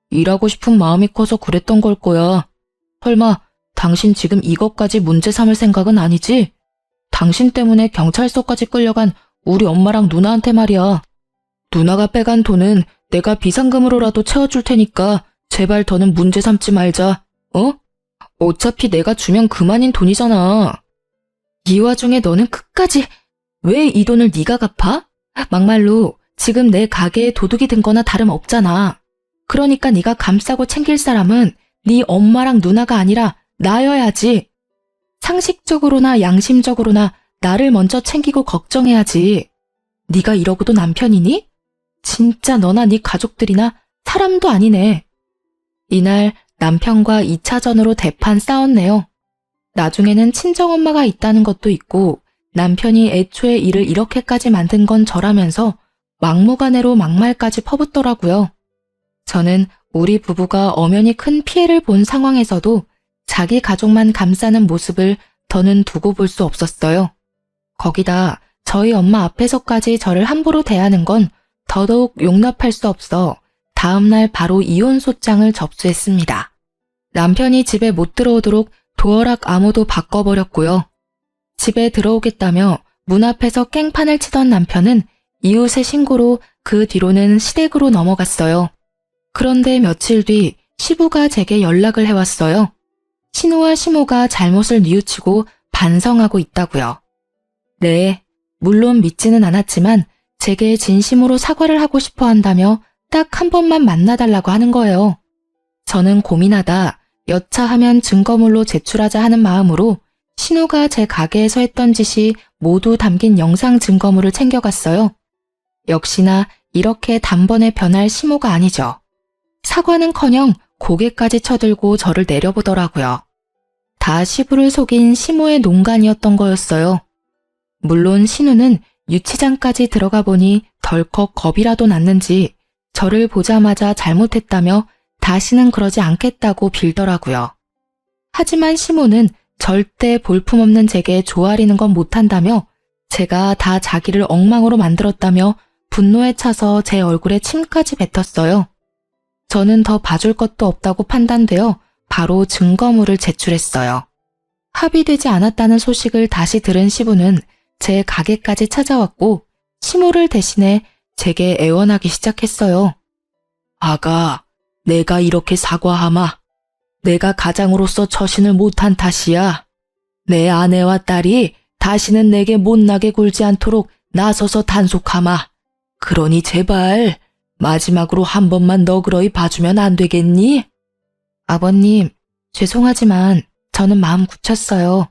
일하고 싶은 마음이 커서 그랬던 걸 거야. 설마 당신 지금 이것까지 문제 삼을 생각은 아니지? 당신 때문에 경찰서까지 끌려간 우리 엄마랑 누나한테 말이야. 누나가 빼간 돈은 내가 비상금으로라도 채워줄 테니까 제발 더는 문제 삼지 말자. 어? 어차피 내가 주면 그만인 돈이잖아. 이 와중에 너는 끝까지 왜 이 돈을 네가 갚아? 막말로 지금 내 가게에 도둑이 든 거나 다름없잖아. 그러니까 네가 감싸고 챙길 사람은 네 엄마랑 누나가 아니라 나여야지. 상식적으로나 양심적으로나 나를 먼저 챙기고 걱정해야지. 네가 이러고도 남편이니? 진짜 너나 네 가족들이나 사람도 아니네. 이날 남편과 2차전으로 대판 싸웠네요. 나중에는 친정엄마가 있다는 것도 있고 남편이 애초에 일을 이렇게까지 만든 건 저라면서 막무가내로 막말까지 퍼붓더라고요. 저는 우리 부부가 엄연히 큰 피해를 본 상황에서도 자기 가족만 감싸는 모습을 더는 두고 볼 수 없었어요. 거기다 저희 엄마 앞에서까지 저를 함부로 대하는 건 더더욱 용납할 수 없어 다음날 바로 이혼 소장을 접수했습니다. 남편이 집에 못 들어오도록 도어락 암호도 바꿔버렸고요. 집에 들어오겠다며 문 앞에서 깽판을 치던 남편은 이웃의 신고로 그 뒤로는 시댁으로 넘어갔어요. 그런데 며칠 뒤 시부가 제게 연락을 해왔어요. 신우와 시모가 잘못을 뉘우치고 반성하고 있다고요. 네, 물론 믿지는 않았지만 제게 진심으로 사과를 하고 싶어 한다며 딱 한 번만 만나달라고 하는 거예요. 저는 고민하다 여차하면 증거물로 제출하자 하는 마음으로 신우가 제 가게에서 했던 짓이 모두 담긴 영상 증거물을 챙겨갔어요. 역시나 이렇게 단번에 변할 시모가 아니죠. 사과는커녕 고개까지 쳐들고 저를 내려보더라고요. 다 시부를 속인 시모의 농간이었던 거였어요. 물론 신우는 유치장까지 들어가 보니 덜컥 겁이라도 났는지 저를 보자마자 잘못했다며 다시는 그러지 않겠다고 빌더라고요. 하지만 시모는 절대 볼품없는 제게 조아리는 건 못한다며 제가 다 자기를 엉망으로 만들었다며 분노에 차서 제 얼굴에 침까지 뱉었어요. 저는 더 봐줄 것도 없다고 판단되어 바로 증거물을 제출했어요. 합의되지 않았다는 소식을 다시 들은 시부는 제 가게까지 찾아왔고 시모를 대신해 제게 애원하기 시작했어요. 아가, 내가 이렇게 사과하마. 내가 가장으로서 처신을 못한 탓이야. 내 아내와 딸이 다시는 내게 못나게 굴지 않도록 나서서 단속하마. 그러니 제발 마지막으로 한 번만 너그러이 봐주면 안 되겠니? 아버님, 죄송하지만 저는 마음 굳혔어요.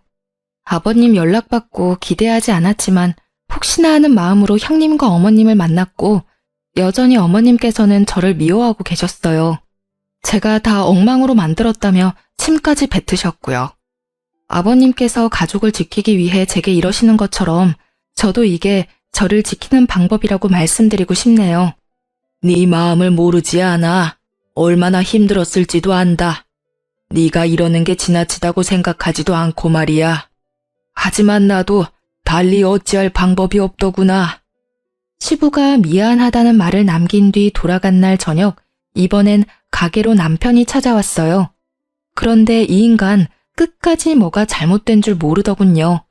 아버님 연락받고 기대하지 않았지만 혹시나 하는 마음으로 형님과 어머님을 만났고 여전히 어머님께서는 저를 미워하고 계셨어요. 제가 다 엉망으로 만들었다며 침까지 뱉으셨고요. 아버님께서 가족을 지키기 위해 제게 이러시는 것처럼 저도 이게 저를 지키는 방법이라고 말씀드리고 싶네요. 네 마음을 모르지 않아. 얼마나 힘들었을지도 안다. 네가 이러는 게 지나치다고 생각하지도 않고 말이야. 하지만 나도 달리 어찌할 방법이 없더구나. 시부가 미안하다는 말을 남긴 뒤 돌아간 날 저녁, 이번엔 가게로 남편이 찾아왔어요. 그런데 이 인간 끝까지 뭐가 잘못된 줄 모르더군요.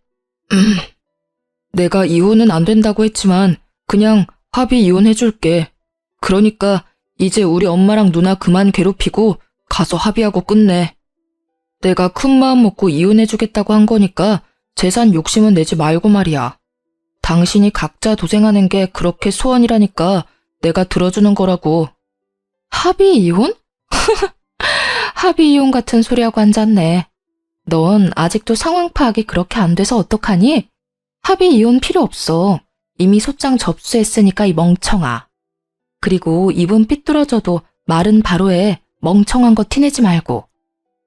내가 이혼은 안 된다고 했지만 그냥 합의 이혼해줄게. 그러니까 이제 우리 엄마랑 누나 그만 괴롭히고 가서 합의하고 끝내. 내가 큰 마음 먹고 이혼해주겠다고 한 거니까 재산 욕심은 내지 말고 말이야. 당신이 각자 도생하는 게 그렇게 소원이라니까 내가 들어주는 거라고. 합의 이혼? 합의 이혼 같은 소리하고 앉았네. 넌 아직도 상황 파악이 그렇게 안 돼서 어떡하니? 합의 이혼 필요 없어. 이미 소장 접수했으니까 이 멍청아. 그리고 입은 삐뚤어져도 말은 바로 해. 멍청한 거 티내지 말고.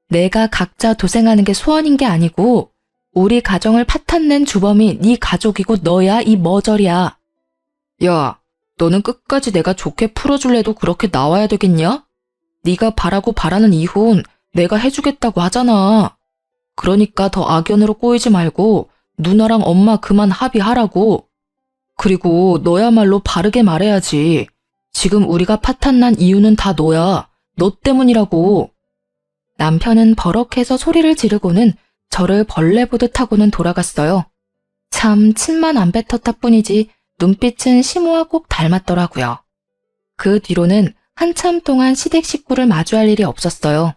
내가 각자 도생하는 게 소원인 게 아니고 우리 가정을 파탄낸 주범이 네 가족이고 너야 이 머저리야. 야, 너는 끝까지 내가 좋게 풀어줄래도 그렇게 나와야 되겠냐? 네가 바라고 바라는 이혼 내가 해주겠다고 하잖아. 그러니까 더 악연으로 꼬이지 말고 누나랑 엄마 그만 합의하라고. 그리고 너야말로 바르게 말해야지. 지금 우리가 파탄난 이유는 다 너야. 너 때문이라고. 남편은 버럭해서 소리를 지르고는 저를 벌레 보듯 하고는 돌아갔어요. 참 침만 안 뱉었다 뿐이지 눈빛은 시모와 꼭 닮았더라고요. 그 뒤로는 한참 동안 시댁 식구를 마주할 일이 없었어요.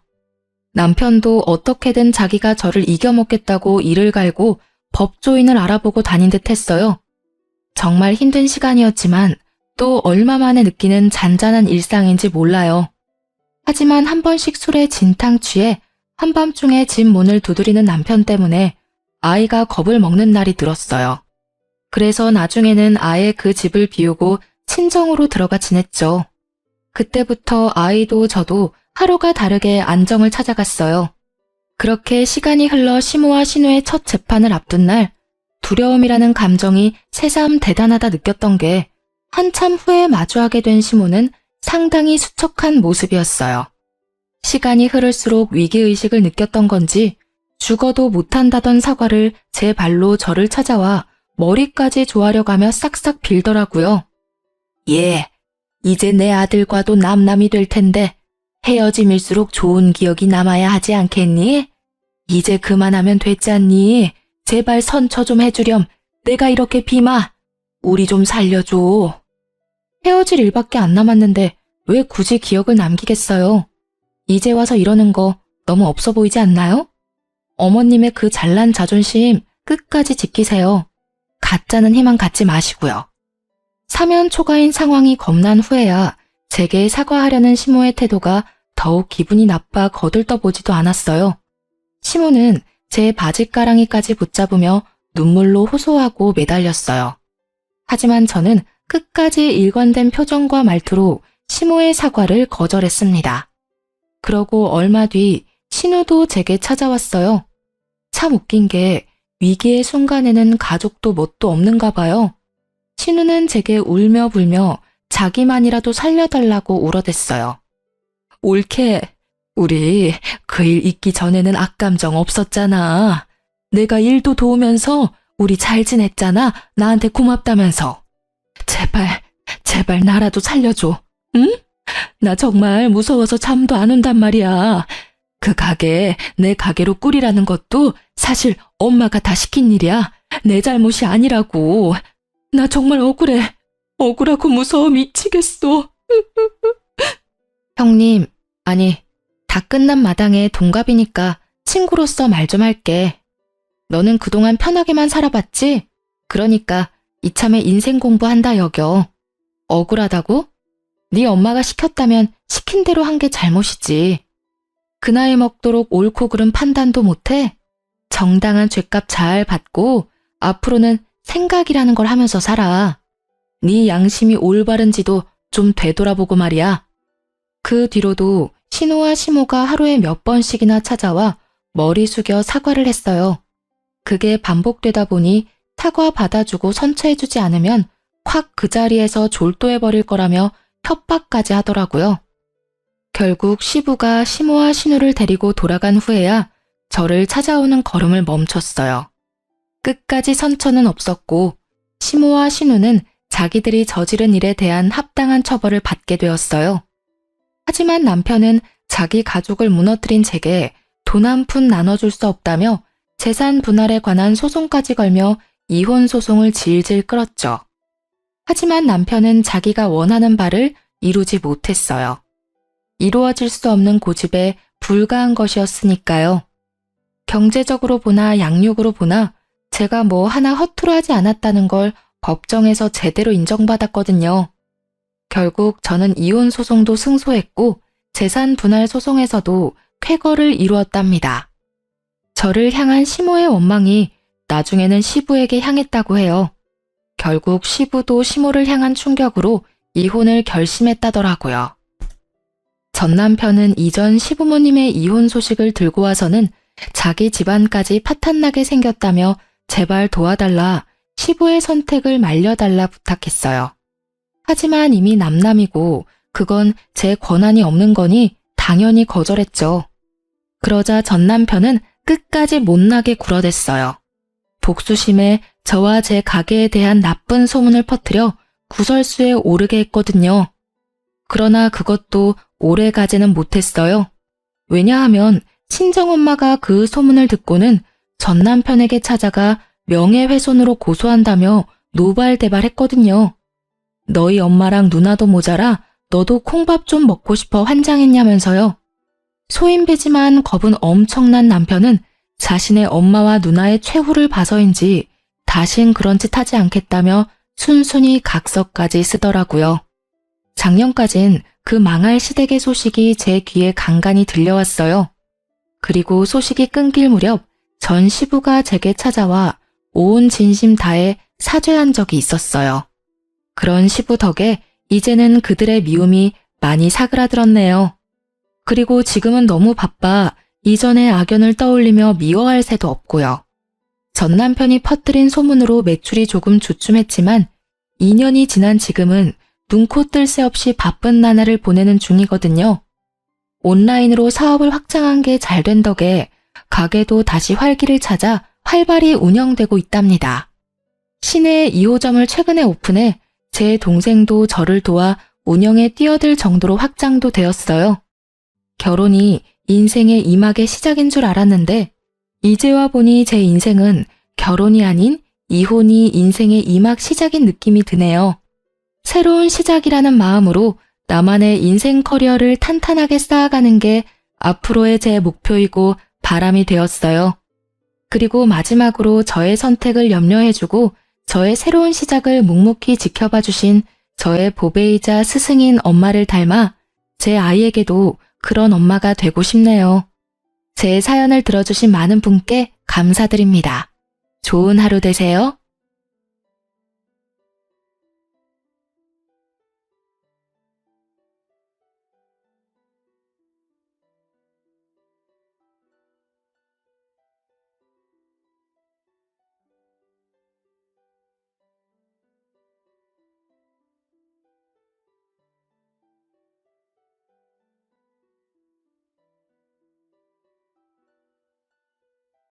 남편도 어떻게든 자기가 저를 이겨먹겠다고 이를 갈고 법조인을 알아보고 다닌 듯 했어요. 정말 힘든 시간이었지만 또 얼마 만에 느끼는 잔잔한 일상인지 몰라요. 하지만 한 번씩 술에 진탕 취해 한밤중에 집 문을 두드리는 남편 때문에 아이가 겁을 먹는 날이 늘었어요. 그래서 나중에는 아예 그 집을 비우고 친정으로 들어가 지냈죠. 그때부터 아이도 저도 하루가 다르게 안정을 찾아갔어요. 그렇게 시간이 흘러 시모와 신우의 첫 재판을 앞둔 날 두려움이라는 감정이 새삼 대단하다 느꼈던 게 한참 후에 마주하게 된 시모는 상당히 수척한 모습이었어요. 시간이 흐를수록 위기의식을 느꼈던 건지 죽어도 못한다던 사과를 제 발로 저를 찾아와 머리까지 조아려가며 싹싹 빌더라고요. 예, 이제 내 아들과도 남남이 될 텐데 헤어짐일수록 좋은 기억이 남아야 하지 않겠니? 이제 그만하면 됐잖니? 제발 선처 좀 해주렴. 내가 이렇게 비마. 우리 좀 살려줘. 헤어질 일밖에 안 남았는데 왜 굳이 기억을 남기겠어요? 이제 와서 이러는 거 너무 없어 보이지 않나요? 어머님의 그 잘난 자존심 끝까지 지키세요. 가짜는 희망 갖지 마시고요. 사면 초가인 상황이 겁난 후에야 제게 사과하려는 시모의 태도가 더욱 기분이 나빠 거들떠보지도 않았어요. 시모는 제 바지가랑이까지 붙잡으며 눈물로 호소하고 매달렸어요. 하지만 저는 끝까지 일관된 표정과 말투로 시모의 사과를 거절했습니다. 그러고 얼마 뒤 신우도 제게 찾아왔어요. 참 웃긴 게 위기의 순간에는 가족도 뭣도 없는가 봐요. 신우는 제게 울며 불며 자기만이라도 살려달라고 울어댔어요. 옳게, 우리 그 일 있기 전에는 악감정 없었잖아. 내가 일도 도우면서 우리 잘 지냈잖아. 나한테 고맙다면서. 제발 나라도 살려줘. 응? 나 정말 무서워서 잠도 안 온단 말이야. 그 가게 내 가게로 꾸리라는 것도 사실 엄마가 다 시킨 일이야. 내 잘못이 아니라고. 나 정말 억울해. 억울하고 무서워 미치겠어. 형님, 아니, 다 끝난 마당에 동갑이니까 친구로서 말 좀 할게. 너는 그동안 편하게만 살아봤지? 그러니까 이참에 인생 공부한다 여겨. 억울하다고? 네 엄마가 시켰다면 시킨 대로 한 게 잘못이지. 그 나이 먹도록 옳고 그른 판단도 못해? 정당한 죗값 잘 받고 앞으로는 생각이라는 걸 하면서 살아. 네 양심이 올바른지도 좀 되돌아보고 말이야. 그 뒤로도 신우와 시모가 하루에 몇 번씩이나 찾아와 머리 숙여 사과를 했어요. 그게 반복되다 보니 사과 받아주고 선처해주지 않으면 콱 그 자리에서 졸도해버릴 거라며 협박까지 하더라고요. 결국 시부가 시모와 신우를 데리고 돌아간 후에야 저를 찾아오는 걸음을 멈췄어요. 끝까지 선처는 없었고 시모와 신우는 자기들이 저지른 일에 대한 합당한 처벌을 받게 되었어요. 하지만 남편은 자기 가족을 무너뜨린 제게 돈 한 푼 나눠줄 수 없다며 재산 분할에 관한 소송까지 걸며 이혼 소송을 질질 끌었죠. 하지만 남편은 자기가 원하는 바를 이루지 못했어요. 이루어질 수 없는 고집에 불과한 것이었으니까요. 경제적으로 보나 양육으로 보나 제가 뭐 하나 허투루 하지 않았다는 걸 법정에서 제대로 인정받았거든요. 결국 저는 이혼 소송도 승소했고 재산 분할 소송에서도 쾌거를 이루었답니다. 저를 향한 시모의 원망이 나중에는 시부에게 향했다고 해요. 결국 시부도 시모를 향한 충격으로 이혼을 결심했다더라고요. 전 남편은 이전 시부모님의 이혼 소식을 들고 와서는 자기 집안까지 파탄나게 생겼다며 제발 도와달라, 시부의 선택을 말려달라 부탁했어요. 하지만 이미 남남이고 그건 제 권한이 없는 거니 당연히 거절했죠. 그러자 전 남편은 끝까지 못나게 굴어댔어요. 복수심에 저와 제 가게에 대한 나쁜 소문을 퍼뜨려 구설수에 오르게 했거든요. 그러나 그것도 오래 가지는 못했어요. 왜냐하면 친정엄마가 그 소문을 듣고는 전 남편에게 찾아가 명예훼손으로 고소한다며 노발대발했거든요. 너희 엄마랑 누나도 모자라 너도 콩밥 좀 먹고 싶어 환장했냐면서요. 소인배지만 겁은 엄청난 남편은 자신의 엄마와 누나의 최후를 봐서인지 다신 그런 짓 하지 않겠다며 순순히 각서까지 쓰더라고요. 작년까진 그 망할 시댁의 소식이 제 귀에 간간히 들려왔어요. 그리고 소식이 끊길 무렵 전 시부가 제게 찾아와 온 진심 다해 사죄한 적이 있었어요. 그런 시부 덕에 이제는 그들의 미움이 많이 사그라들었네요. 그리고 지금은 너무 바빠 이전의 악연을 떠올리며 미워할 새도 없고요. 전 남편이 퍼뜨린 소문으로 매출이 조금 주춤했지만 2년이 지난 지금은 눈코 뜰 새 없이 바쁜 나날을 보내는 중이거든요. 온라인으로 사업을 확장한 게 잘 된 덕에 가게도 다시 활기를 찾아 활발히 운영되고 있답니다. 시내에 2호점을 최근에 오픈해 제 동생도 저를 도와 운영에 뛰어들 정도로 확장도 되었어요. 결혼이 인생의 이막의 시작인 줄 알았는데 이제 와 보니 제 인생은 결혼이 아닌 이혼이 인생의 이막 시작인 느낌이 드네요. 새로운 시작이라는 마음으로 나만의 인생 커리어를 탄탄하게 쌓아가는 게 앞으로의 제 목표이고 바람이 되었어요. 그리고 마지막으로 저의 선택을 염려해주고 저의 새로운 시작을 묵묵히 지켜봐 주신 저의 보배이자 스승인 엄마를 닮아 제 아이에게도 그런 엄마가 되고 싶네요. 제 사연을 들어주신 많은 분께 감사드립니다. 좋은 하루 되세요.